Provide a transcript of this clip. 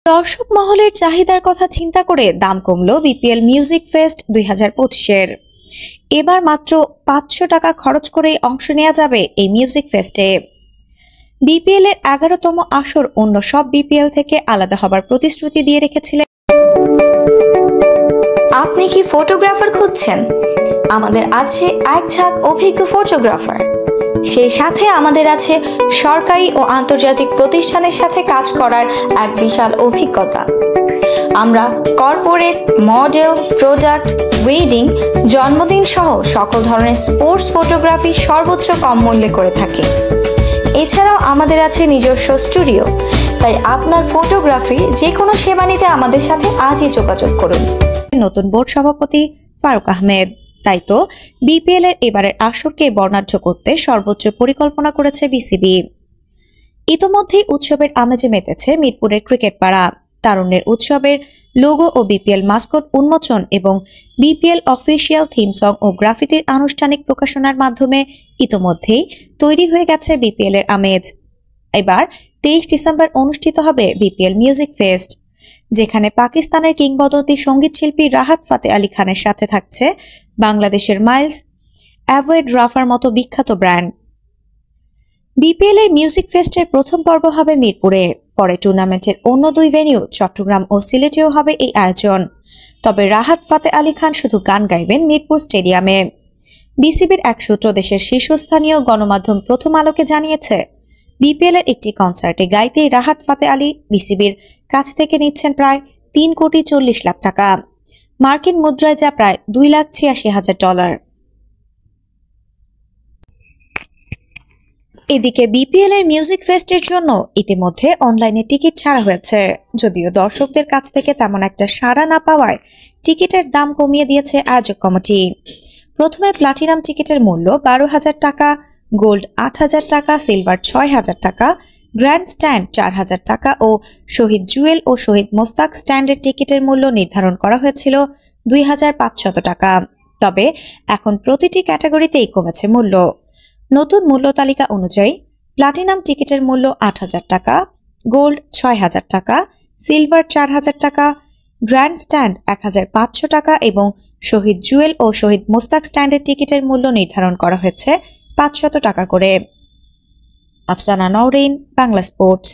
দর্শক মহলের চাহিদার কথা চিন্তা করে দাম কমলো বিপিএল মিউজিক ফেস্ট 2025-এর। এবার মাত্র 500 টাকা খরচ করেই অংশ নেওয়া যাবে এই মিউজিক ফেস্টে। বিপিএল এর 11তম আসর অন্য সব বিপিএল থেকে আলাদা হবার প্রতিশ্রুতি দিয়ে রেখেছিলেন। আপনি কি ফটোগ্রাফার খুঁজছেন? আমাদের আছে এক ঝাঁক অভিজ্ঞ ফটোগ্রাফার। সেই সাথে আমাদের আছে সরকারি ও আন্তর্জাতিক প্রতিষ্ঠানের সাথে কাজ করার এক বিশাল অভিজ্ঞতা। আমরা কর্পোরেট, মডেল, প্রোডাক্ট, ওয়েডিং, জন্মদিন সহ সকল ধরনের স্পোর্টস ফটোগ্রাফি সর্বোচ্চ কম মূল্যে করে থাকি। এছাড়াও আমাদের আছে নিজস্ব স্টুডিও। তাই আপনার ফটোগ্রাফির যে কোনো সেবা নিতে আমাদের সাথে আজই যোগাযোগ করুন। নতুন বোর্ড সভাপতি ফারুক আহমেদ। তাই তো বিপিএল এর এবারের আসরকে বর্ণাঢ্য করতে সর্বোচ্চ পরিকল্পনা করেছে বিসিবি। ইতোমধ্যেই উৎসবের আমেজে মেতেছে মিরপুরের ক্রিকেট পাড়া। তারুণ্যের উৎসবের লোগো ও বিপিএল মাস্কট উন্মোচন এবং বিপিএল অফিসিয়াল থিম সং ও গ্রাফিতির আনুষ্ঠানিক প্রকাশনার মাধ্যমে ইতোমধ্যেই তৈরি হয়ে গেছে বিপিএল এর আমেজ। এবার 23 ডিসেম্বর অনুষ্ঠিত হবে বিপিএল মিউজিক ফেস্ট, যেখানে পাকিস্তানের কিংবদন্তি সঙ্গীত শিল্পী রাহাত ফাতে আলী খানের সাথে থাকছে বাংলাদেশের মাইলস, অ্যাভয়েড রাফার মতো বিখ্যাত ব্র্যান্ড। বিপিএল এর মিউজিক ফেস্টের প্রথম পর্ব হবে মিরপুরে, পরে টুর্নামেন্টের অন্য দুই ভেন্যু চট্টগ্রাম ও সিলেটেও হবে এই আয়োজন। তবে রাহাত ফাতে আলী খান শুধু গান গাইবেন মিরপুর স্টেডিয়ামে। বিসিবির এক সূত্র দেশের শীর্ষস্থানীয় গণমাধ্যম প্রথম আলোকে জানিয়েছে, বিপিএল এর একটি কনসার্টে গাইতেই রাহাত ফাতে আলী বিসিবির কাছ থেকে নিচ্ছেন প্রায় 3,40,00,000 টাকা, মার্কিন মুদ্রায় যা প্রায় $2,86,000। এদিকে বিপিএল এর মিউজিক ফেস্টের জন্য ইতিমধ্যে অনলাইনে টিকিট ছাড়া হয়েছে। যদিও দর্শকদের কাছ থেকে তেমন একটা সাড়া না পাওয়ায় টিকিটের দাম কমিয়ে দিয়েছে আয়োজক কমিটি। প্রথমে প্লাটিনাম টিকিটের মূল্য 12,000 টাকা, গোল্ড 8,000 টাকা, সিলভার 6,000 টাকা, গ্র্যান্ড স্ট্যান্ড 4,000 টাকা ও শহীদ জুয়েল ও শহীদ মোস্তাক স্ট্যান্ডের টিকিটের মূল্য নির্ধারণ করা হয়েছিল 2,500 টাকা। তবে এখন প্রতিটি ক্যাটাগরিতেই কমেছে মূল্য। নতুন মূল্য তালিকা অনুযায়ী প্লাটিনাম টিকিটের মূল্য 8,000 টাকা, গোল্ড 6,000 টাকা, সিলভার 4,000 টাকা, গ্র্যান্ড স্ট্যান্ড 1,500 টাকা এবং শহীদ জুয়েল ও শহীদ মোস্তাক স্ট্যান্ডের টিকিটের মূল্য নির্ধারণ করা হয়েছে 500 টাকা করে। আফসানা নওরিন, বাংলা স্পোর্টস।